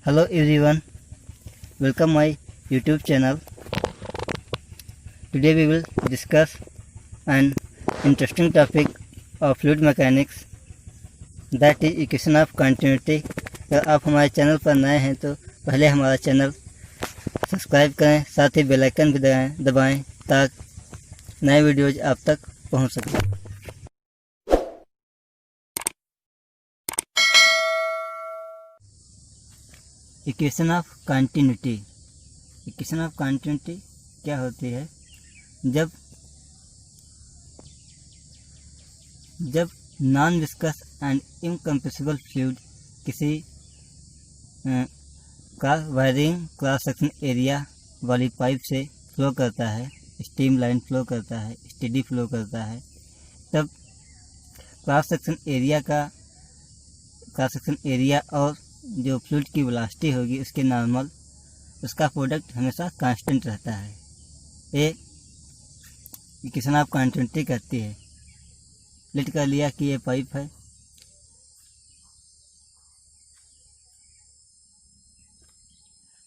Hello everyone, welcome my YouTube channel. Today we will discuss an interesting topic of fluid mechanics, that is equation of continuity. अगर आप हमारे channel पर नए हैं तो पहले हमारा चैनल सब्सक्राइब करें, साथ ही बेल आइकन भी दबाएं ताकि नए वीडियोज आप तक पहुंच सकें। Equation of continuity. Equation of continuity क्या होती है? जब non viscous and incompressible fluid किसी का वायरिंग क्रॉस सेक्शन एरिया वाली पाइप से फ्लो करता है, स्टीम लाइन फ्लो करता है, स्टेडी फ्लो करता है, तब क्रॉस सेक्शन एरिया और जो फ्लूइड की वेलोसिटी होगी उसके नॉर्मल, उसका प्रोडक्ट हमेशा कांस्टेंट रहता है। ये इक्वेशन ऑफ कंटिन्यूटी कहती है। लेट कर लिया कि ये पाइप है,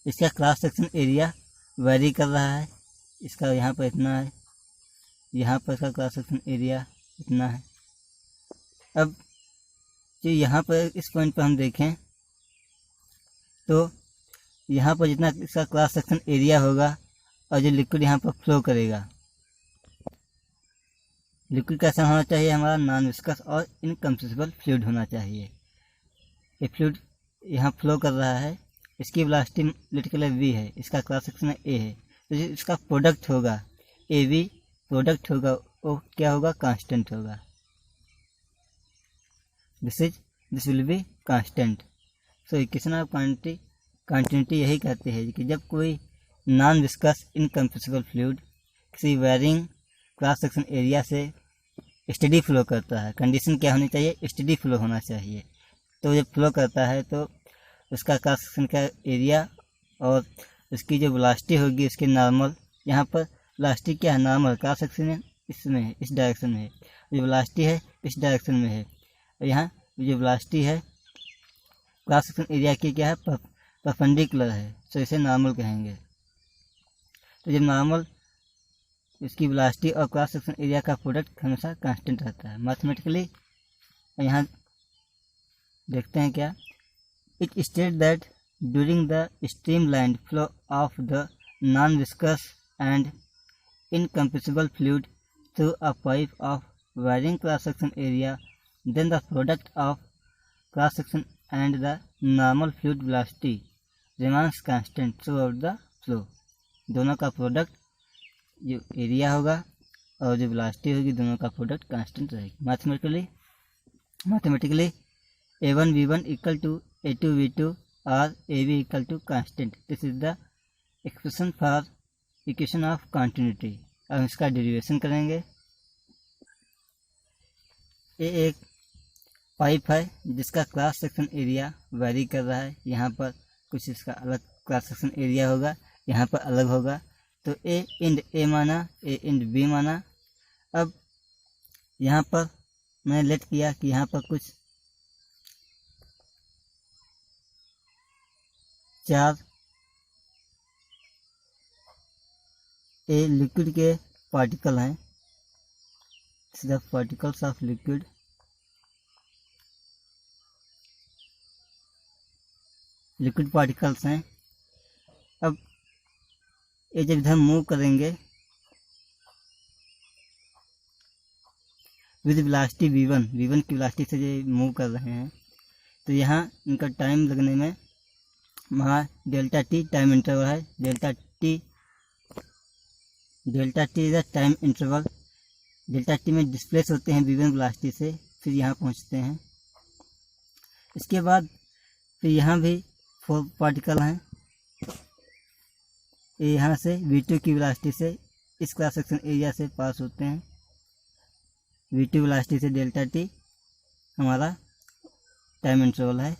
इसका क्रॉस सेक्शन एरिया वेरी कर रहा है। इसका यहाँ पर इतना है, यहाँ पर इसका क्रॉस सेक्शन एरिया इतना है। अब जो यहाँ पर इस पॉइंट पर हम देखें तो यहाँ पर जितना इसका क्रॉस सेक्शन एरिया होगा और जो लिक्विड यहाँ पर फ्लो करेगा, लिक्विड कैसा होना चाहिए? हमारा नॉन विस्कस और इनकम्प्रेसिबल फ्लूइड होना चाहिए। ये फ्लूइड यहाँ फ्लो कर रहा है, इसकी वेलोसिटी लेट कर वी है, इसका क्रॉस सेक्शन ए है, तो जो इसका प्रोडक्ट होगा ए वी प्रोडक्ट होगा वो क्या होगा? कांस्टेंट होगा। This will be constant. So equation of continuity यही कहते हैं कि जब कोई नॉन विस्कस इनकम्प्रेसिबल फ्लूइड किसी वेरिंग क्रॉस सेक्शन एरिया से स्टेडी फ्लो करता है, कंडीशन क्या होनी चाहिए? स्टेडी फ्लो होना चाहिए। तो जब फ्लो करता है तो उसका क्रॉस सेक्शन का एरिया और उसकी जो वेलोसिटी होगी उसके नॉर्मल, यहाँ पर वेलोसिटी क्या है? नॉर्मल। क्रॉस सेक्शन इसमें है, इस डायरेक्शन में है, जो वेलोसिटी है इस डायरेक्शन में है, और यहाँ जो वेलोसिटी है क्रॉस सेक्शन एरिया की क्या है? परपेंडिकुलर है, तो इसे नॉर्मल कहेंगे। तो जब नॉर्मल, इसकी वेलोसिटी और क्रॉस सेक्शन एरिया का प्रोडक्ट हमेशा कांस्टेंट रहता है मैथमेटिकली। यहाँ देखते हैं क्या, it state that during the streamline flow of the non viscous and incompressible fluid through a pipe of varying cross section area, then the product of cross section and the normal fluid velocity remains constant throughout the flow। दोनों का product जो area होगा और जो velocity होगी, दोनों का product constant रहेगी। Mathematically A1 V1 equal to A2 V2 और AB equal to constant. This is the expression for equation of continuity. अब इसका डेरिवेशन करेंगे। ये एक पाइप है जिसका क्रॉस सेक्शन एरिया वेरी कर रहा है। यहाँ पर कुछ इसका अलग क्रॉस सेक्शन एरिया होगा, यहाँ पर अलग होगा। तो ए इंड ए माना, ए इंड बी माना। अब यहाँ पर मैंने लेट किया कि यहाँ पर कुछ 4 ए लिक्विड के पार्टिकल हैं, the particles of liquid. Liquid particles हैं। अब ये जब इधर मूव करेंगे विद वेलोसिटी v1 की वेलोसिटी से ये मूव कर रहे हैं, तो यहाँ इनका टाइम लगने में वहाँ डेल्टा टी टाइम इंटरवल है। Delta T is the time interval. Delta T में डिस्प्लेस होते हैं v1 वेलोसिटी से, फिर यहाँ पहुँचते हैं। इसके बाद फिर यहाँ भी 4 पार्टिकल हैं। यहाँ से v2 की वेलोसिटी से इस क्रॉस सेक्शन एरिया से पास होते हैं। v2 वेलोसिटी से डेल्टा टी हमारा टाइम इंटरवल है।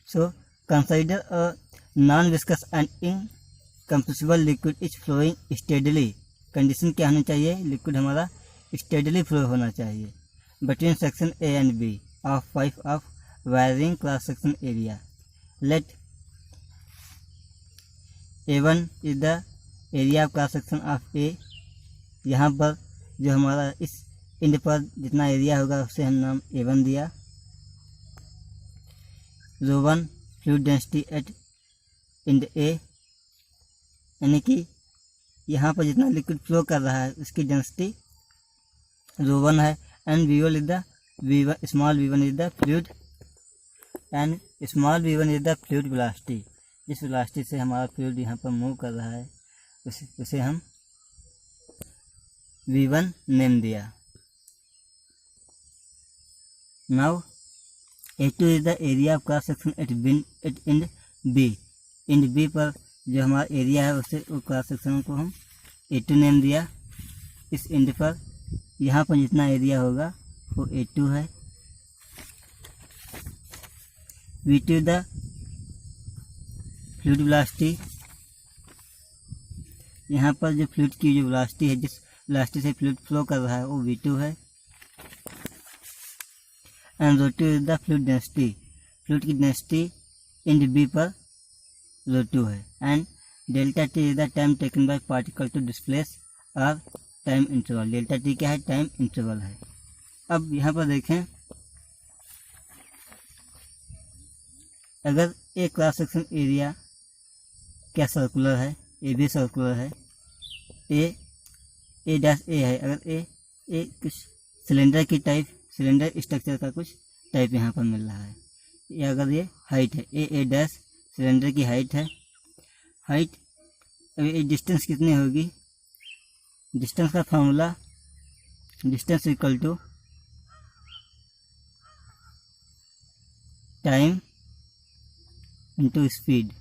So consider a non viscous and incompressible liquid is flowing steadily. Condition क्या होनी चाहिए? लिक्विड हमारा स्टेडली फ्लो होना चाहिए between section A and B of pipe of varying cross section area. Let A1 is the area of cross section of A. यहाँ पर जो हमारा इस इंड पर जितना एरिया होगा उसे हम नाम A1 दिया. ρ1 fluid density at end A, यानी कि यहाँ पर जितना लिक्विड फ्लो कर रहा है उसकी डेंसिटी ρ1 है. And V1 is the small v1 is the fluid and small v1 is the fluid velocity. जिस वेलोसिटी से हमारा फ्लूइड यहाँ पर मूव कर रहा है उसे हम V1 नेम दिया. Now A2 is the area of cross section at end B. End B पर जो हमारा एरिया है उसे क्रॉस सेक्शन को हम A2 नेम दिया. इस इंड पर यहाँ पर जितना एरिया होगा वो A2 है. V2 द फ्लूइड वेलोसिटी, यहाँ पर जो फ्लूइड की जो वेलोसिटी है, जिस वेलोसिटी से फ्लूइड फ्लो कर रहा है वो V2 है. And ρ2 is the fluid density, fluid की डेंसिटी इंड B पर ρ2 है. And delta T is the time taken by particle to displace और टाइम इंटरवल. डेल्टा T क्या है? टाइम इंटरवल है. अब यहाँ पर देखें, अगर ए क्रॉस सेक्शन एरिया क्या सर्कुलर है, ए भी सर्कुलर है, ए डैश ए है, अगर ए कुछ सिलेंडर की टाइप, सिलेंडर स्ट्रक्चर का कुछ टाइप यहाँ पर मिल रहा है, या अगर ये हाइट है, ए डैश सिलेंडर की हाइट है. हाइट अभी डिस्टेंस कितनी होगी? डिस्टेंस का formula, distance equal to time into speed.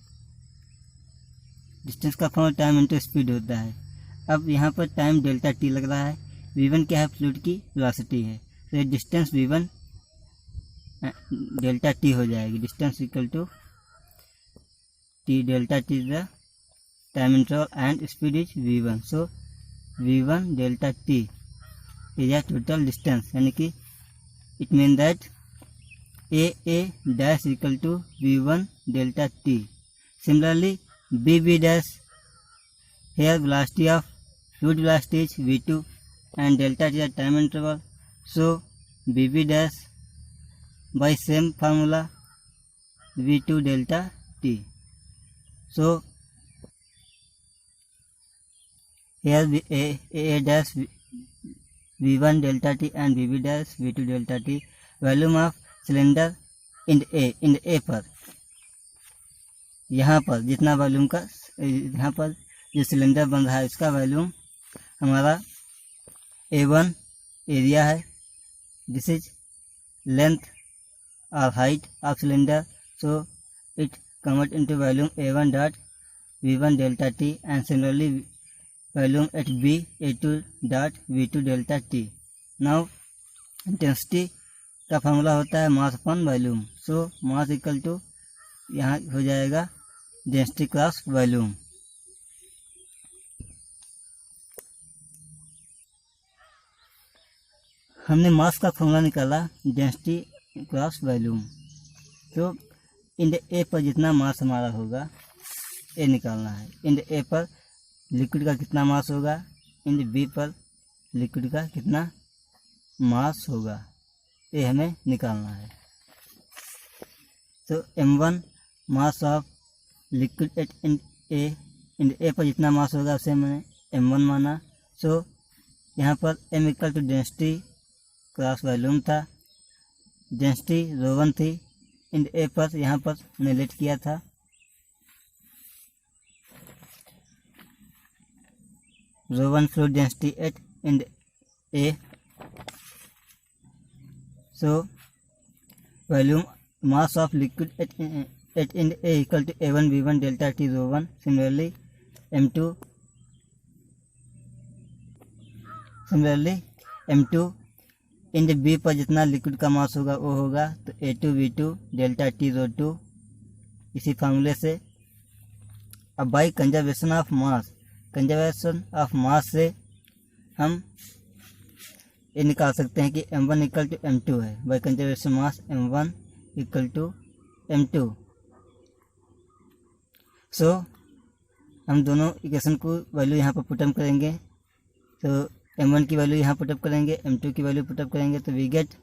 Distance का फॉर्मूला टाइम इंटू स्पीड होता है. अब यहाँ पर टाइम डेल्टा T लग रहा है. V1 क्या है? फ्लूइड की वेलोसिटी है. तो ये डिस्टेंस V1 डेल्टा T हो जाएगी. Distance equal to T delta T is the time interval and speed is V1. So V1 delta T is the total distance, यानी कि it mean that A dash equal to V1 delta T. Similarly, B dash, here velocity of fluid velocity is V2 and delta T is time interval. So BB dash by same formula V2 delta T. So here A dash V1 delta T and BB dash V2 delta T. Volume of cylinder end A पर, यहाँ पर जितना volume का, यहाँ पर जो cylinder बन रहा है इसका वॉल्यूम हमारा A1 एरिया है. दिस इज लेंथ और height of cylinder. So it convert into volume A1 dot V1 delta T and similarly volume at B A2 dot V2 delta T. Now intensity का formula होता है mass upon volume. So mass equal to यहाँ हो जाएगा density cross volume. हमने मास का formula निकाला density cross volume. तो इंड ए पर जितना मास हमारा होगा ए निकालना है. इंड ए पर लिक्विड का कितना मास होगा, इंड बी पर लिक्विड का कितना मास होगा, ये हमें निकालना है. तो M1 mass of liquid at end A पर जितना मास होगा उसे मैंने M1 माना. सो यहाँ पर M equal to density cross volume था. डेंसिटी ρ1 थी इंड ए पर, यहाँ पर मैंने लेट किया था. ρ1 fluid density at end A. So volume mass of liquid at end A equal to A1 V1 delta T ρ1. Similarly M2 end B पर जितना लिक्विड का मास होगा वो होगा तो A2 V2 डेल्टा T ρ2. इसी फार्मूले से अब बाई कंजर्वेशन ऑफ मास से हम ये निकाल सकते हैं कि M1 इक्वल टू M2 है. By conservation mass M1 equal to m2। So हम दोनों इक्वेशन को वैल्यू यहाँ पर पुटअप करेंगे। तो m1 की वैल्यू यहाँ पुटअप करेंगे, m2 की वैल्यू पुटअप करेंगे, तो we get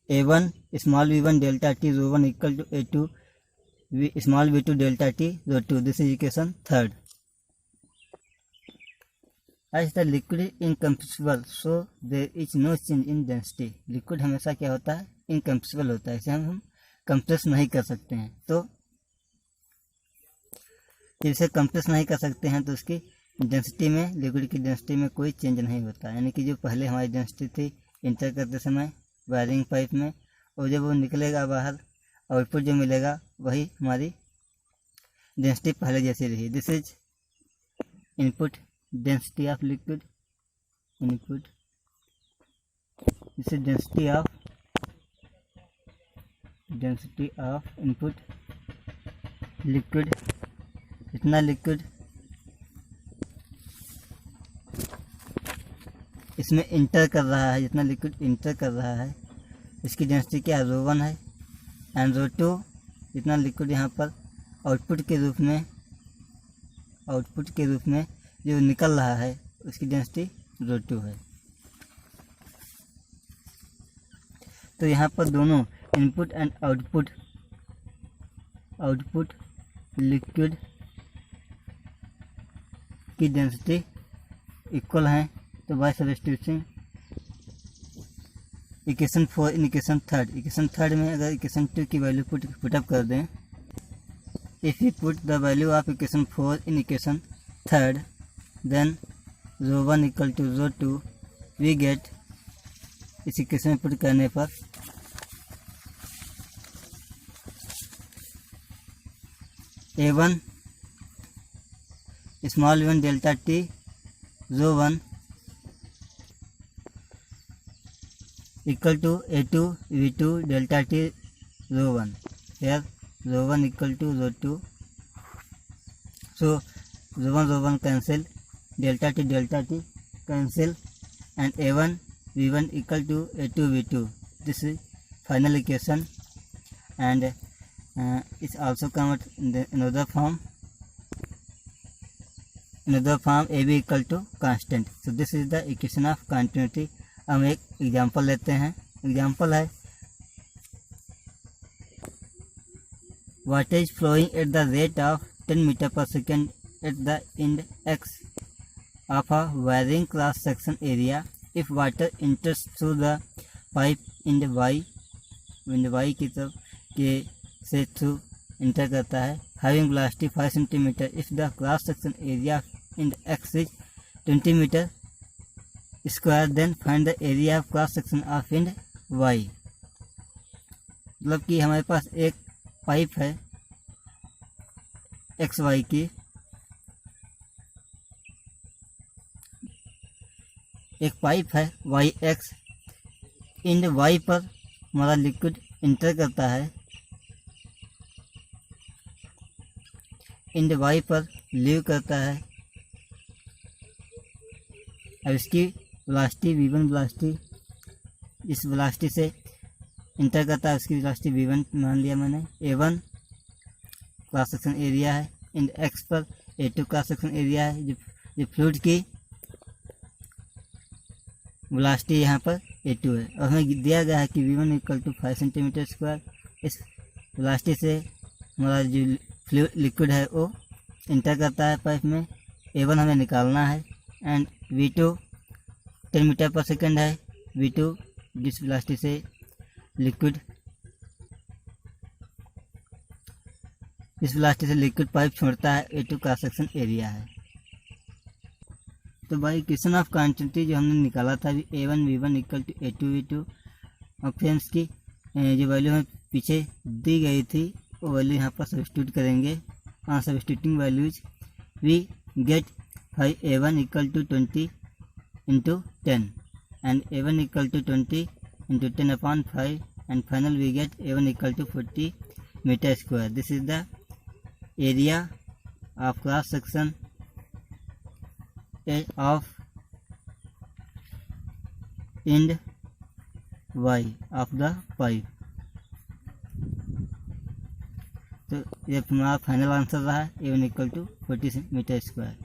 a1 small v1 delta T rho 1 equal to a2 small v2 delta T rho 2। This is equation third. As the liquid incompressible so there is no change in density. Liquid हमेशा क्या होता है, incompressible होता है, इसे हम compress नहीं कर सकते हैं। तो इसे कंप्रेस नहीं कर सकते हैं तो उसकी डेंसिटी में, लिक्विड की डेंसिटी में कोई चेंज नहीं होता। यानी कि जो पहले हमारी डेंसिटी थी इंटर करते समय वायरिंग पाइप में, और जब वो निकलेगा बाहर आउटपुट जो मिलेगा वही हमारी डेंसिटी पहले जैसी रही। This is input density of liquid, input this is density of input liquid. इतना लिक्विड इसमें इंटर कर रहा है, जितना लिक्विड इंटर कर रहा है इसकी डेंसिटी क्या रो 1 है, एंड रो 2 जितना लिक्विड यहाँ पर आउटपुट के रूप में जो निकल रहा है उसकी डेंसिटी रो 2 है। तो यहाँ पर दोनों इनपुट एंड आउटपुट लिक्विड की डेंसिटी इक्वल हैं। तो by substitution equation 4 in equation third में अगर इक्वेशन 2 की वैल्यू पुटअप कर दें, if you put the value of equation 4 in equation third then rho 1 equal to rho 2 we get, इस equation में पुट करने पर a1 small v1 delta T rho 1 equal to a2 v2 delta T rho 1, here rho 1 equal to rho 2, so rho 1 cancel, delta T cancel, and a1 v1 equal to a2 v2। This is final equation and it's also come in the another form AB equal to constant। so this is the equation of continuity। हम एक example लेते हैं। Example है water is flowing at the rate of 10 meter per second at the end x of a varying cross section area if water enters through the pipe in the y की तरफ के से through enter करता है, having velocity 5 cm if the cross section area in the x is 20 meter square then find the area of cross section of end y। मतलब कि हमारे पास एक पाइप है एक्स वाई की, एक पाइप है वाई एक्स, इंड वाई पर हमारा लिक्विड इंटर करता है, इंड वाई पर लीव करता है। अब इसकी वेलोसिटी v1 वेलोसिटी, इस वेलोसिटी से इंटर करता है, उसकी वेलोसिटी v1 मान लिया मैंने। a1 क्रॉस सेक्शन एरिया है, इंड x पर a2 क्रॉस सेक्शन एरिया है। जो फ्लूइड की वेलोसिटी यहाँ पर a2 है, और हमें दिया गया है कि v1 equal to 5 centimetre square. इस वेलोसिटी से हमारा जो लिक्विड है वो इंटर करता है पाइप में। a1 हमें निकालना है, एंड v2 10 मीटर पर सेकंड है। v2 जिस वेलोसिटी से लिक्विड पाइप छोड़ता है, a2 क्रॉस सेक्शन एरिया है। तो बाई इक्वेशन ऑफ क्वांटिटी जो हमने निकाला था a1 v1 equal to a2 v2, और फिर इसकी जो वैल्यू हमें पीछे दी गई थी वो वैल्यू यहाँ पर सब्स्टिट्यूट करेंगे। Substituting values we get a1 equal to 20 into 10 and a1 equal to 20 into 10 upon 5, and final we get a1 equal to 40 meter square। this is the area of cross section of end Y of the pipe. तो ये हमारा final answer रहा A1 = 40 metre square.